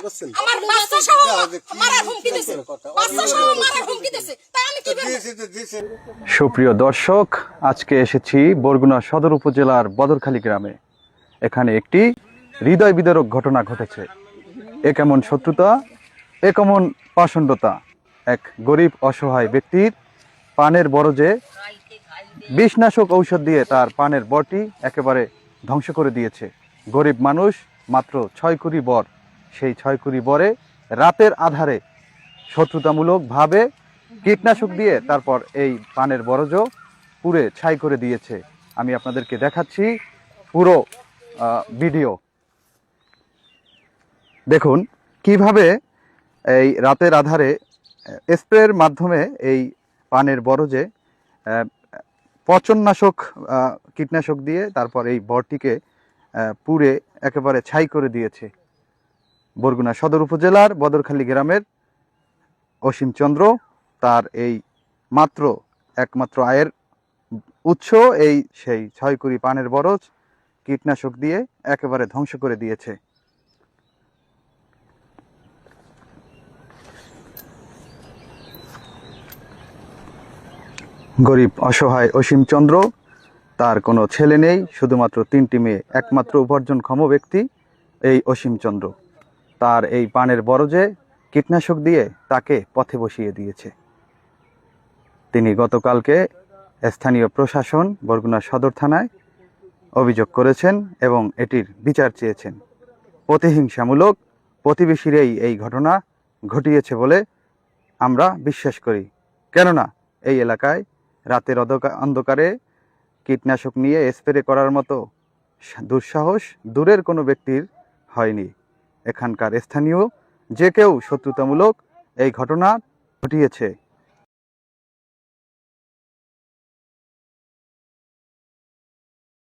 আমার বাচ্চা সহ মারার হুমকি দিছে, বাচ্চা সহ মারার হুমকি দিছে, তাই আমি কি বলবো? সুপ্রিয় দর্শক, আজকে এসেছি বরগুনা সদর উপজেলার বদরখালী গ্রামে। এখানে একটি হৃদয় বিদারক ঘটনা ঘটেছে। এ কেমন শত্রুতা, এ কেমন পাষণ্ডতা! এক গরিব অসহায় ব্যক্তির পানের বরজে বিষনাশক ঔষধ দিয়ে তার পানের বরটি একেবারে ধ্বংস করে দিয়েছে। গরিব মানুষ, মাত্র 6 কুড়ি বর। সেই 6 কুড়ি বরে রাতের আধারে শত্রুতামূলকভাবে কীটনাশক দিয়ে তারপর এই পানের বরজও পুড়ে ছাই করে দিয়েছে। আমি আপনাদেরকে দেখাচ্ছি পুরো ভিডিও। দেখুন কিভাবে এই রাতের আধারে স্প্রের মাধ্যমে এই পানের বরজে পচননাশক কীটনাশক দিয়ে তারপর এই বরটিকে পুড়ে একেবারে ছাই করে দিয়েছে। বরগুনা সদর উপজেলার বদরখালী গ্রামের অসীম চন্দ্র, তার এই একমাত্র আয়ের উৎস এই সেই 6 কুড়ি পানের বরজ কীটনাশক দিয়ে একেবারে ধ্বংস করে দিয়েছে। গরিব অসহায় অসীম চন্দ্র, তার কোনো ছেলে নেই, শুধুমাত্র 3টি মেয়ে। একমাত্র উপার্জনক্ষম ব্যক্তি এই অসীম চন্দ্র। তার এই পানের বরজে কীটনাশক দিয়ে তাকে পথে বসিয়ে দিয়েছে। তিনি গতকালকে স্থানীয় প্রশাসন বরগুনা সদর থানায় অভিযোগ করেছেন এবং এটির বিচার চেয়েছেন। প্রতিহিংসামূলক প্রতিবেশীর এই ঘটনা ঘটিয়েছে বলে আমরা বিশ্বাস করি। কেননা এই এলাকায় রাতের অন্ধকারে কীটনাশক নিয়ে স্প্রে করার মতো দুঃসাহস দূরের কোনো ব্যক্তির হয়নি। এখানকার স্থানীয় যে কেউ শত্রুতামূলক এই ঘটনা ঘটিয়েছে